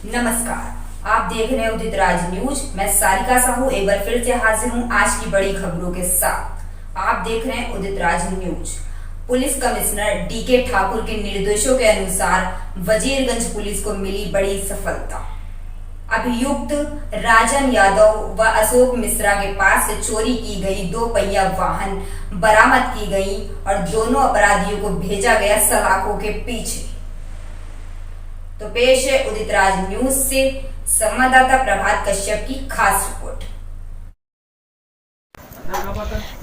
नमस्कार, आप देख रहे हैं उदित राज न्यूज। मैं सारिका साहू एक बार फिर से हाजिर हूं आज की बड़ी खबरों के साथ। आप देख रहे हैं Udit Raj news. Police commissioner DK Thakur के निर्देशों के अनुसार वजीरगंज पुलिस को मिली बड़ी सफलता। अभियुक्त राजन यादव व अशोक मिश्रा के पास से चोरी की गई 2 पहिया वाहन बरामद की गई और दोनों अपराधियों को भेजा गया सलाखों के पीछे। तो पेश है उदित राज न्यूज से संवाददाता प्रभात कश्यप की खास report.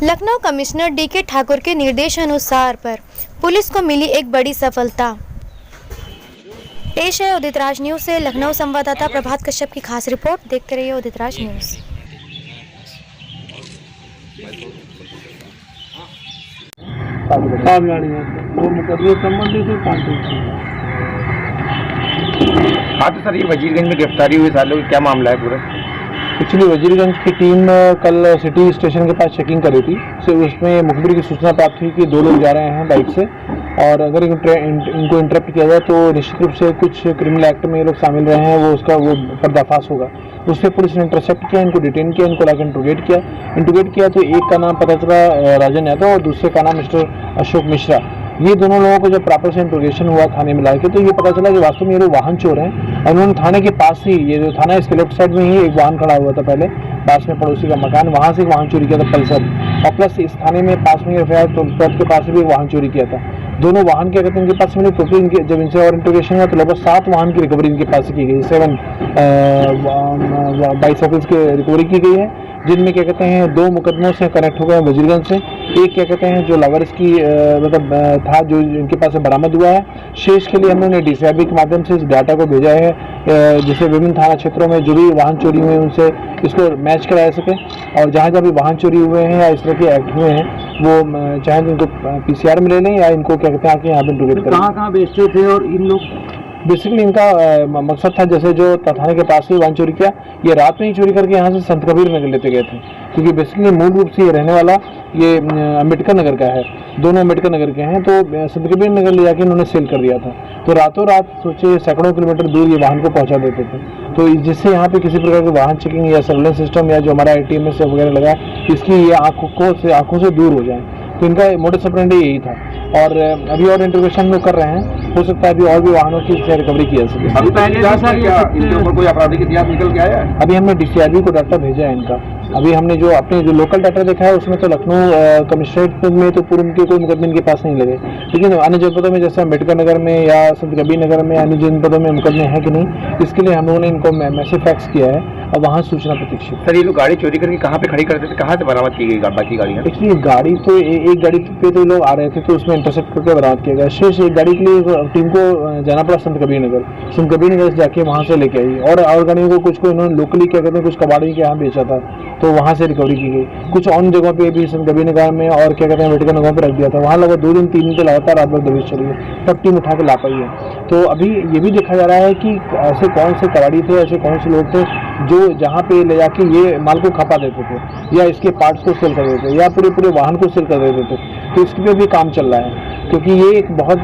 Lucknow commissioner DK Thakur के निर्देशानुसार पर पुलिस को मिली एक बड़ी सफलता। पेश है उदित राज न्यूज से लखनऊ संवाददाता प्रभात कश्यप की खास रिपोर्ट। देखते रहिए उदित राज न्यूज। 7 गाड़ियाँ वो मुकदमे संबंधित है 5। हाँ तो सर, ये वजीरगंज में गिरफ्तारी हुई सालों का क्या मामला है पूरा? एक्चुअली वजीरगंज की टीम कल सिटी स्टेशन के पास चेकिंग कर रही थी। उसमें मुखबिर की सूचना प्राप्त हुई कि 2 लोग जा रहे हैं बाइक से और अगर इनको इंटरप्ट किया जाए तो निश्चित रूप से कुछ क्रिमिनल एक्ट में ये लोग शामिल रहे हैं, वो पर्दाफाश होगा। उससे पुलिस ने इंटरसेप्ट किया, इनको डिटेन किया, इनको लाकर इंट्रोगेट किया तो एक का नाम पता चला राजन यादव और दूसरे का नाम मिस्टर अशोक मिश्रा। ये दोनों लोगों को जब प्रॉपर से इंट्रोगेशन हुआ थाने में लाके तो ये पता चला कि वास्तव में ये लोग वाहन चोर हैं। और उन्होंने थाने के पास ही, ये जो थाना है इसके लेफ्ट साइड में ही एक वाहन खड़ा हुआ था पहले, पास में पड़ोसी का मकान, वहाँ से एक वाहन चोरी किया था पल्सर। और प्लस इस थाने में पास में एफआईआर के पास भी एक वाहन चोरी किया था। दोनों वाहन क्या कहते हैं इनके पास, मैंने टोटल जब इनसे और इंट्रोगेशन हुआ तो लगभग 7 वाहन की रिकवरी इनके पास से की गई, 7 बाइसाइकिल्स की रिकवरी की गई है, जिनमें क्या कहते हैं 2 मुकदमों से कनेक्ट हो गए वजीरगंज से। एक क्या कहते हैं जो लवर्स की मतलब था जो इनके पास से बरामद हुआ है। शेष के लिए हमने डीसीआरबी के माध्यम से इस डाटा को भेजा है, जिससे विभिन्न थाना क्षेत्रों में जो भी वाहन चोरी हुए हैं उनसे इसको मैच कराया सके और जहाँ जहाँ भी वाहन चोरी हुए हैं या इस तरह के एक्ट हुए हैं वो चाहे तो इनको पीसीआर में ले लें या इनको क्या कहते हैं आके यहाँ पे इंट्रोगेट करें। कहाँ बेचते थे और इन लोग बेसिकली इनका मकसद था, जैसे जो थाने के पास ही वाहन चोरी किया, ये रात में ही चोरी करके यहाँ से संत कबीर नगर लेते गए थे, क्योंकि बेसिकली मूल रूप से ये रहने वाला ये अम्बेडकर नगर का है, दोनों अम्बेडकर नगर के हैं। तो संत कबीर नगर ले जाके इन्होंने सेल कर दिया था। तो रातों रात सोचे सैकड़ों किलोमीटर दूर ये वाहन को पहुँचा देते थे। तो जिससे यहाँ पे किसी प्रकार के वाहन चेकिंग या सर्वेलेंस सिस्टम या जो हमारा ITMS वगैरह लगा इसकी ये आँखों से दूर हो जाए। तो इनका मोडस ऑपरेंडी यही था और अभी और इंट्रोगेशन लोग कर रहे हैं, हो सकता है अभी और भी वाहनों की रिकवरी की जा सके। अभी पहले इनके ऊपर कोई आपराधिक इतिहास निकल के आया है? अभी हमने डीसीआरबी को डाटा भेजा है इनका। अभी हमने जो अपने जो लोकल डाटा देखा है उसमें तो लखनऊ कमिश्नरेट में तो पूर्व के कोई मुकदमे इनके पास नहीं लगे, लेकिन अन्य जनपदों में जैसे अम्बेडकर नगर में या संत कबीर नगर में अन्य जनपदों में मुकदमे हैं कि नहीं, इसके लिए हम लोगों ने इनको मैसेज फैक्स किया है और वहाँ सूचना प्रतीक्षित। सर, ये लोग गाड़ी चोरी करके कहाँ पे खड़ी करते थे, कहाँ से बरामद की गई बाकी गाड़ियाँ? एक्चुअली गाड़ी तो एक गाड़ी पे तो लोग आ रहे थे तो उसमें इंटरसेप्ट करके बरामद किया गया। शेष एक गाड़ी के लिए टीम को जाना पड़ा संत कबीर नगर से जाके वहाँ से लेके आई और गाड़ियों को कुछ को इन्होंने लोकली क्या कहते हैं कुछ कबाड़ी के यहाँ बेचा था तो वहाँ से रिकवरी की गई। कुछ अन्य जगहों पे भी संत कबीर नगर में और क्या कहते हैं अम्बेडकर नगर पर रख दिया था, वहाँ लगभग 2 दिन 3 दिन तो लगातार रात भर दबिश चली है, तब टीम उठा के ला पाई है। तो अभी ये भी देखा जा रहा है कि ऐसे कौन से कबाड़ी थे, ऐसे कौन से लोग थे जो जहाँ पे ले जाके ये माल को खपा देते थे या इसके पार्ट्स को सेल कर देते थे या पूरे वाहन को सेल कर देते थे। तो इसके पे भी काम चल रहा है क्योंकि ये एक बहुत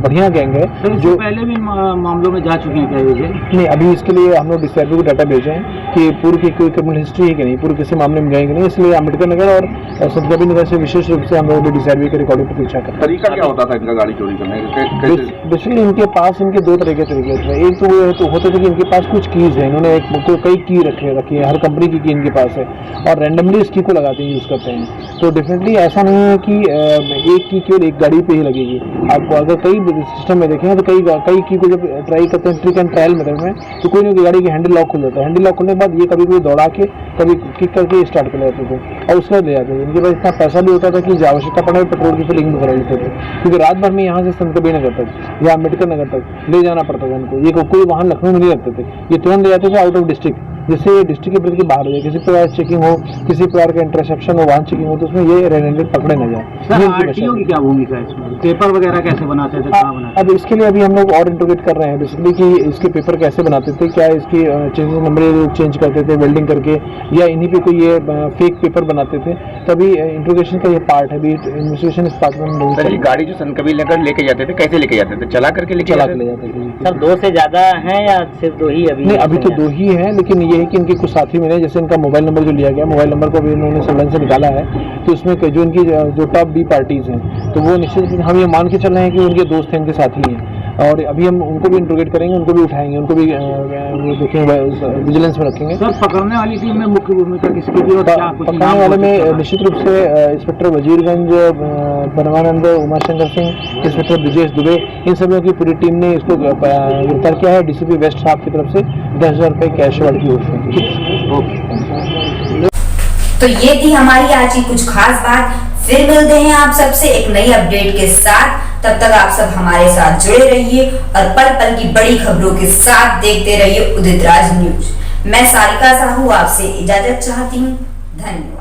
बढ़िया गैंग है जो पहले भी मामलों में जा चुके हैं। क्या नहीं, अभी इसके लिए हम लोग डीसीआरबी को डाटा भेजे हैं कि पूर्व की कोई क्रिमिनल हिस्ट्री है कि नहीं, पूर्व किसी मामले में गए कि नहीं, इसलिए अम्बेडकर नगर और संत कबीर नगर से विशेष रूप से हम लोग डीसीआरबी की रिकॉर्डिंग प्रतीक्षा करते हैं। तरीका क्या होता था इनका गाड़ी चोरी करने का? बेसिकली इनके पास इनके 2 तरीके थे। एक तो वो तो होते थे कि इनके पास कुछ कीज है, इन्होंने कई की रखी है, हर कंपनी की इनके पास है और रैंडमली इस की को लगाते हैं, यूज़ करते हैं। तो डेफिनेटली ऐसा नहीं है कि एक की केवल एक गाड़ी पे ही लगेगी। आपको अगर कई सिस्टम में देखें तो कई की को जब ट्राई करते हैं ट्रिक एंड ट्रायल मेथड में तो कोई नहीं गाड़ी की हैंडल लॉक खुल जाता है। हैंडल लॉक खुलने के बाद ये कभी दौड़ा के कभी किक करके स्टार्ट कर लेते थे और उसके बाद ले जाते थे। इनके पास इतना पैसा भी होता था कि आवश्यकता पड़े पेट्रोल की फिलिंग भी करा लेते थे, क्योंकि रात भर में यहाँ से संत कबीर नगर तक या अम्बेडकर नगर तक ले जाना पड़ता था इनको। ये कोई वाहन लखनऊ में नहीं रखते थे, ये तुरंत ले जाते थे आउट ऑफ डिस्ट्रिक्ट जैसे डिस्ट्रिक्ट के प्रति बाहर हो जाए, किसी प्रकार चेकिंग हो, किसी प्रकार का इंटरसेप्शन हो, वाहन चेकिंग हो, तो उसमें ये रेड हैंडेड पकड़े न जाए। सर आरटीओ की क्या भूमिका है इसमें? पेपर वगैरह कैसे बनाते थे, कहाँ बनाते अब इसके लिए अभी हम लोग और इंट्रोगेट कर रहे हैं बेसिकली कि इसके पेपर कैसे बनाते थे, क्या इसकी चेंजेस नंबर चेंज करते थे वेल्डिंग करके, या इन्हीं पे कोई ये फेक पेपर बनाते थे। तो अभी इंट्रोगेशन का ये पार्ट है, अभी इन्वेस्टिगेशन इस पार्ट में नहीं सर ये गाड़ी जो सनकबीर नगर लेके जाते थे कैसे लेके जाते थे? चला करके लेके चला जाते के ले थे? जाते थे। सर 2 से ज्यादा हैं या सिर्फ 2 ही अभी? नहीं, अभी तो 2 ही हैं, लेकिन ये है कि इनके कुछ साथी मिले, जैसे इनका मोबाइल नंबर जो लिया गया, मोबाइल नंबर को भी इन्होंने सर्वेलेंस से निकाला है, तो उसमें जो इनकी जो टॉप बी पार्टीज हैं, तो वो निश्चित हम ये मान के चल रहे हैं कि उनके दोस्त हैं, इनके साथी हैं, और अभी हम उनको भी इंट्रोगेट करेंगे, उनको भी उठाएंगे, उनको भी वो देखेंगे, विजिलेंस में रखेंगे। सर पकड़ने वाली टीम में मुख्य भूमिका किसकी थी और क्या कुछ पकड़ने नाम वाले हो में सकता है? निश्चित रूप से इंस्पेक्टर वजीरगंज, परमानंद, उमाशंकर सिंह, इंस्पेक्टर ब्रिजेश दुबे, इन सभी की पूरी टीम ने इसको गिरफ्तार किया है। डीसीपी वेस्ट साहब की तरफ से 10,000 रुपये कैश अवार्ड की घोषणा की। तो ये थी हमारी आज की कुछ खास बात। फिर मिलते हैं आप सबसे एक नई अपडेट के साथ। तब तक आप सब हमारे साथ जुड़े रहिए और पल पल की बड़ी खबरों के साथ देखते रहिए उदित राज न्यूज। मैं सारिका साहू आपसे इजाजत चाहती हूँ। धन्यवाद।